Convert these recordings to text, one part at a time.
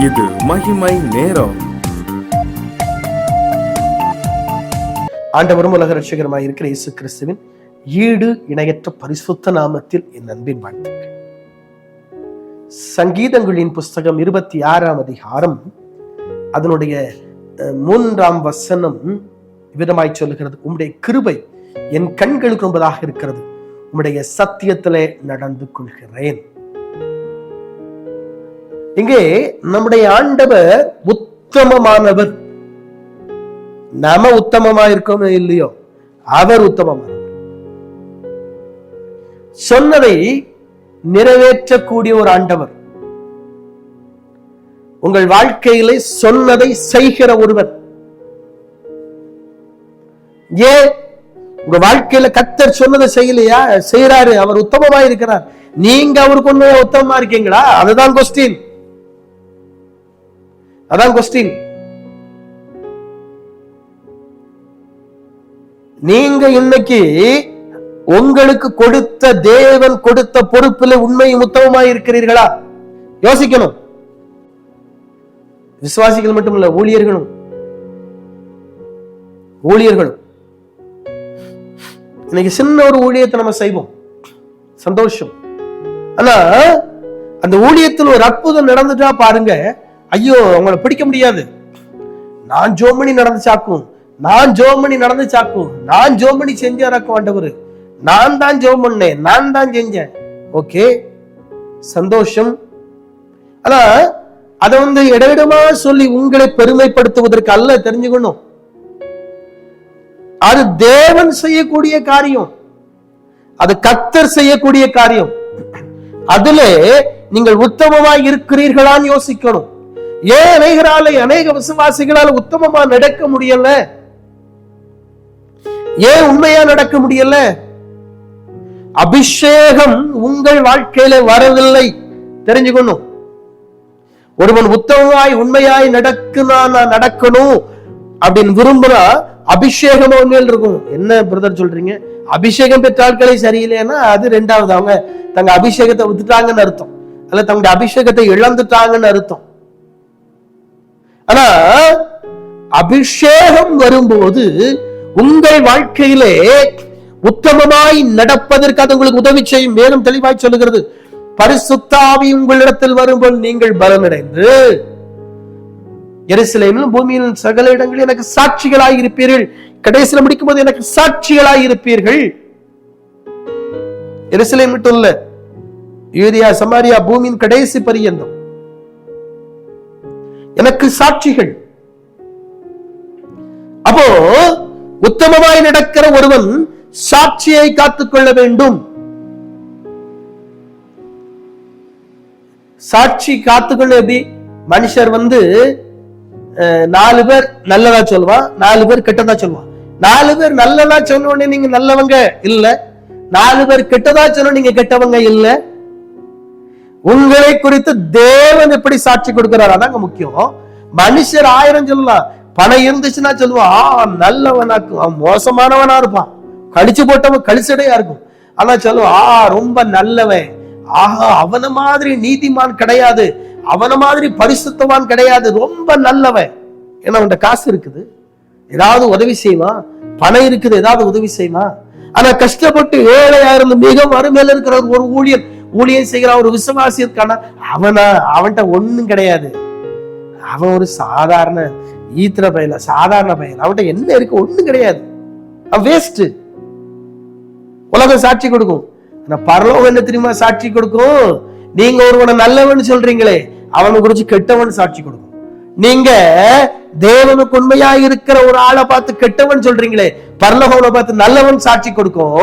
இது மகிமை நேரம். ஆண்டவரும் உலக ரட்சகருமாய் இருக்கிற இயேசு கிறிஸ்துவின் ஈடு இணையற்ற பரிசுத்த நாமத்தில் என் அன்பின் வாழ்த்துக்கள். சங்கீதங்களின் புஸ்தகம் 26ஆம் அதிகாரம் அதனுடைய 3ஆம் வசனம் விதமாய் சொல்லுகிறது, உம்முடைய கிருபை என் கண்களுக்கு ரொம்பதாக இருக்கிறது, உம்முடைய சத்தியத்திலே நடந்து கொள்கிறேன். இங்கே நம்முடைய ஆண்டவர் உத்தமமானவர். நாம உத்தமமா இருக்கோம் இல்லையோ, அவர் உத்தமமானவர். சொன்னதை நிறைவேற்றக்கூடிய ஒரு ஆண்டவர். உங்கள் வாழ்க்கையிலே சொன்னதை செய்கிற ஒருவர். ஏன் உங்க வாழ்க்கையில கர்த்தர் சொன்னதை செய்யலையா? செய்யறாரு, அவர் உத்தமமா இருக்கிறார். நீங்க அவருக்கு ஒண்ணு உத்தமமா இருக்கீங்களா? அதுதான் கொஸ்டின். அதான் கொஸ்டின். நீங்க இன்னைக்கு உங்களுக்கு கொடுத்த தேவன் கொடுத்த பொறுப்பில் உண்மையும் உத்தமமாய் இருக்கிறீர்களா? யோசிக்கணும். விசுவாசிகள் மட்டுமல்ல, ஊழியர்களும் இன்னைக்கு சின்ன ஒரு ஊழியத்தை நம்ம செய்வோம், சந்தோஷம். ஆனா அந்த ஊழியத்தில் ஒரு அற்புதம் நடந்துட்டா பாருங்க, ஐயோ அவங்களை பிடிக்க முடியாது. நான் ஜோமணி நடந்துச்சாக்கும், நான் ஜோமணி செஞ்சாராக்கும் ஆண்டவர், நான் தான் ஜோம் பண்ணேன், நான் தான் செஞ்சேன். ஓகே, சந்தோஷம். ஆனா அதை இடவிடமா சொல்லி உங்களை பெருமைப்படுத்துவதற்கு அல்ல, தெரிஞ்சுக்கணும். அது தேவன் செய்யக்கூடிய காரியம், அது கர்த்தர் செய்யக்கூடிய காரியம். அதுல நீங்கள் உத்தமமாய் இருக்கிறீர்களான்னு யோசிக்கணும். ஏன் அநேக விசுவாசிகளால் உத்தமமா நடக்க முடியல? ஏன் உண்மையா நடக்க முடியல? அபிஷேகம் உங்கள் வாழ்க்கையில வரவில்லை, தெரிஞ்சுக்கணும். ஒருவன் உத்தமமாய் உண்மையாய் நடக்கணும் அப்படின்னு விரும்புறா, அபிஷேகம் ஒன்றில் இருக்கும். என்ன பிரதர் சொல்றீங்க? அபிஷேகம் பெற்ற ஆட்களை சரியில்லைன்னா அது ரெண்டாவது, அவங்க தங்க அபிஷேகத்தை விட்டுட்டாங்கன்னு அர்த்தம், அல்ல தங்களுடைய அபிஷேகத்தை இழந்துட்டாங்கன்னு அர்த்தம். ஆனா அபிஷேகம் வரும்போது உங்கள் வாழ்க்கையிலே உத்தமமாய் நடப்பதற்கு அது உங்களுக்கு உதவி செய்யும். மேலும் தெளிவாய் சொல்லுகிறது, பரிசுத்த ஆவி உங்களிடத்தில் வரும்போது நீங்கள் பலனடைந்து எருசலேமிலும் பூமியின் சகல இடங்களில் எனக்கு சாட்சிகளாய் இருப்பீர்கள். கடைசியில் முடிக்கும் போது எனக்கு சாட்சிகளாய் இருப்பீர்கள். எருசலேம் மட்டும் இல்ல, யூதேயா சமாரியா பூமியின் கடைசி பரியந்தம் எனக்கு சாட்சிகள். அப்போ உத்தமமாய் நடக்கிற ஒருவன் சாட்சியை காத்துக்கொள்ள வேண்டும். சாட்சி காத்துக்கொள்ள எப்படி? மனுஷர் 4 பேர் நல்லதா சொல்லுவான், 4 பேர் கெட்டதா சொல்லுவான். 4 பேர் நல்லதா சொன்ன உடனே நீங்க நல்லவங்க இல்ல, 4 பேர் கெட்டதா சொன்ன நீங்க கெட்டவங்க இல்ல. உங்களை குறித்து தேவன் எப்படி சாட்சி கொடுக்கிறார், அதாங்க முக்கியம். மனுஷர் 1000 சொல்லலாம், பணம் இருந்துச்சுன்னா சொல்லுவான் நல்லவனாக்கும், அவன் மோசமானவனா இருப்பான், கழிச்சு போட்டவன் கழிச்சடையா இருக்கும். ஆனா சொல்லுவான் ரொம்ப நல்லவன், ஆஹா அவன மாதிரி நீதிமான் கிடையாது, அவன மாதிரி பரிசுத்தவான் கிடையாது, ரொம்ப நல்லவன். ஏன்னா அவன் காசு இருக்குது, ஏதாவது உதவி செய்வான், பணம் இருக்குது, ஏதாவது உதவி செய்வான். ஆனா கஷ்டப்பட்டு ஏழையா இருந்து மிக வறுமையில இருக்கிற ஒரு ஊழியம் செய்கிற ஒரு விசுவாசி இருக்கானா, அவன்கிட்ட ஒண்ணும் கிடையாது, அவன் ஒரு சாதாரண ஈத்திர பையல, சாதாரண பையன், அவன்கிட்ட என்ன இருக்கு? ஒண்ணும் கிடையாது, அவன் வேஸ்ட். உலகம் சாட்சி கொடுக்கும், ஆனா பரலோகம் என்ன தெரியுமா சாட்சி கொடுக்கும்? நீங்க ஒருவனை நல்லவன் சொல்றீங்களே, அவனை குறிச்சு கெட்டவன் சாட்சி கொடுக்கும். நீங்க தேவனுக்கு உண்மையா இருக்கிற ஒரு ஆளை பார்த்து கெட்டவன் சொல்றீங்களே, பரலோகம் பார்த்து நல்லவன் சாட்சி கொடுக்கும்.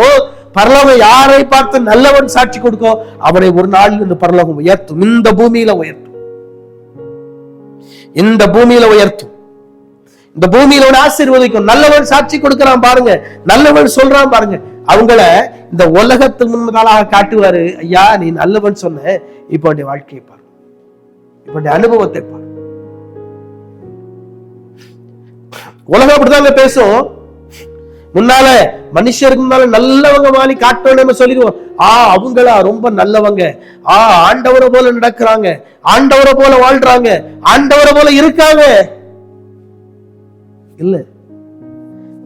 பரலோகம் யாரை பார்த்து நல்லவன் சாட்சி கொடுக்கும், அவரை ஒரு நாள் இந்த பரலோகம் உயர்த்தும், இந்த பூமியில உயர்த்தும், இந்த பூமியில உயர்த்தும், இந்த பூமியில ஆசீர்வதிக்கும். நல்லவன் சாட்சி கொடுக்கிறான் பாருங்க, நல்லவன் சொல்றான் பாருங்க, அவங்கள இந்த உலகத்துக்கு முன்னதாக காட்டுவாரு. ஐயா நீ நல்லவன் சொன்ன, இப்ப வாழ்க்கையை பாரு, இப்ப அனுபவத்தை பாரு. உலகம் அப்படிதாங்க பேசும். முன்னால மனுஷருக்கு முன்னால நல்லவங்க மாதிரி காட்டணும் சொல்லிடுவோம். அவங்களா ரொம்ப நல்லவங்க, ஆண்டவரை போல நடக்கிறாங்க, ஆண்டவரை போல வாழ்றாங்க, ஆண்டவரை போல இருக்காங்க. இல்ல,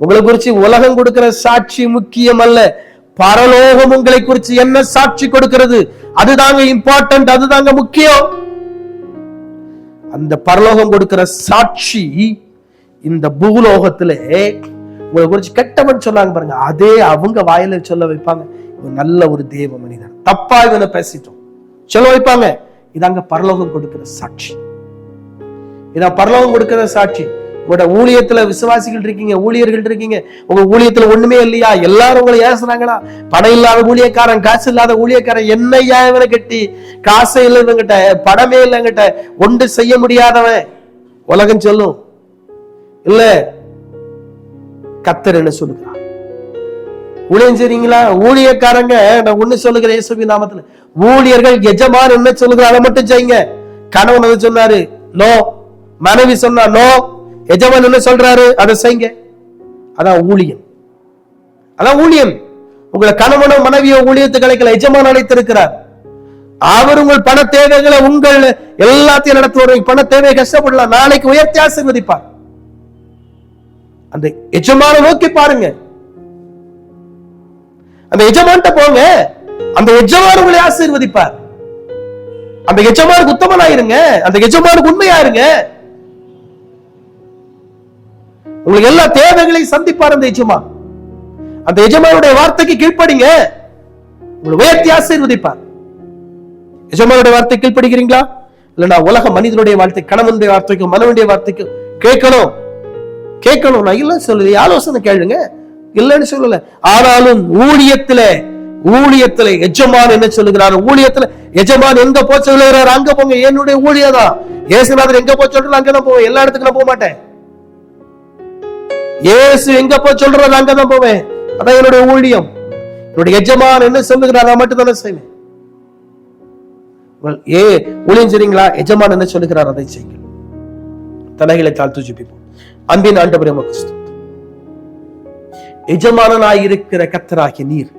உங்களை குறிச்சு உலகம் கொடுக்கிற சாட்சி முக்கியம் அல்ல. பரலோகம் உங்களை குறிச்சு என்ன சாட்சி கொடுக்கிறது, அதுதாங்க இம்பார்ட்டன்ட், அதுதாங்க முக்கியம். அந்த பரலோகம் கொடுக்கிற சாட்சி இந்த பூலோகத்திலே உங்களை குறிச்சு கெட்டவன் சொன்னாங்க பாருங்க, அதே அவங்க வாயில சொல்ல வைப்பாங்க, இவன் நல்ல ஒரு தேவ மனிதன், தப்பா இவனை பேசிட்டோம் சொல்ல வைப்பாங்க. இதாங்க பரலோகம் கொடுக்கிற சாட்சி. இதான் பரலோகம் கொடுக்கிற சாட்சி. உங்களோட ஊழியத்துல விசுவாசிகள் இருக்கீங்க, ஊழியர்கள் இருக்கீங்க, உங்க ஊழியத்துல ஒண்ணுமே இல்லையா, எல்லாரும் உங்களை ஏசுறாங்களா, பணம் இல்லாத ஊழியக்காரன், காசு இல்லாத ஊழியக்காரன், என்னையா இவனை கட்டி, காசே இல்லைங்கிட்ட, படமே இல்லைங்கிட்ட, ஒன்று செய்ய முடியாதவன் உலகம் சொல்லும். இல்ல, கர்த்தர் என்ன சொல்லுகிறார்? ஊழியம் செய்றீங்களா? ஊழியக்காரங்க, நான் ஒண்ணு சொல்லுகிறேன் இயேசுவின் நாமத்துல, ஊழியர்கள் எஜமான் என்ன சொல்லுகிறார் அதை மட்டும் செய்யுங்க. கணவன் அதை சொன்னாரு, நோ. மனைவி சொன்னா நோ. எஜமான் என்ன சொல்றாரு அதை செய்யுங்க. அதான் ஊழியம், அதான் ஊழியம். உங்களை கணவனோ மனைவியோ ஊழியத்துக்கு அழைக்கல, எஜமான் அழைத்திருக்கிறார். அவர் உங்கள் பண தேவைகளை, உங்கள் எல்லாத்தையும் நடத்துவார். பண தேவை கஷ்டப்படலாம், நாளைக்கு உயர்த்தி ஆசீர்வதிப்பார். அந்த எஜமான நோக்கி பாருங்க, அந்த எஜமான்ட்ட போங்க, அந்த எஜமான் உங்களை ஆசீர்வதிப்பார். அந்த எஜமானுக்கு உத்தமனாயிருங்க, அந்த எஜமானுக்கு உண்மையாருங்க. உங்களுக்கு எல்லா தேவைகளையும் சந்திப்பார் அந்த எஜமான். அந்த எஜமானுடைய வார்த்தைக்கு கீழ்ப்படிங்க, உங்களை உயர்த்தி ஆசீர்வதிப்பார். எஜமானுடைய வார்த்தை கீழ்ப்படுகிறீங்களா? இல்லைன்னா உலக மனிதனுடைய வார்த்தை, கணவனுடைய வார்த்தைக்கும் மனைவனுடைய வார்த்தைக்கும் கேட்கணும். நான் இல்ல சொல்லுது, ஆலோசனை கேளுங்க, இல்லன்னு சொல்லல. ஆனாலும் ஊழியத்துல எஜமான் என்ன சொல்லுகிறார்? ஊழியத்துல எஜமான் எங்க போய் சொல்லுகிறார், அங்க போங்க. என்னுடைய ஊழியதான் இயேசுநாதர் எங்க போய் சொல்றாரு அங்கதான் போவேன், எல்லா இடத்துக்கு நான் போக மாட்டேன். இயேசு எங்க போய் சொல்றது அங்கதான் போவேன், அதான் என்னுடைய ஊழியம். என்னுடைய எஜமான் என்ன சொல்லுகிறார் அதை மட்டும் தானே செய்வேன். ஊழியம் செய்றீங்களா? எஜமான் என்ன சொல்லுகிறார் அதை செய்யுங்க. தலைகளை தாழ்த்து ஜெபிப்போம். அன்பின் ஆண்டவரே, உமக்கு ஸ்தோத்திரம். எஜமானனாய் இருக்கிற கர்த்தராகிய நீர்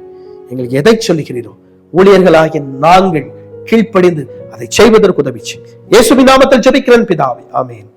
எங்களுக்கு எதை சொல்லுகிறீரோ, ஊழியர்களாகிய நாங்கள் கீழ்ப்படிந்து அதை செய்வதற்கு உதவி செய்யுங்க. இயேசுவின் நாமத்தில் ஜெபிக்கிறேன் பிதாவே, ஆமென்.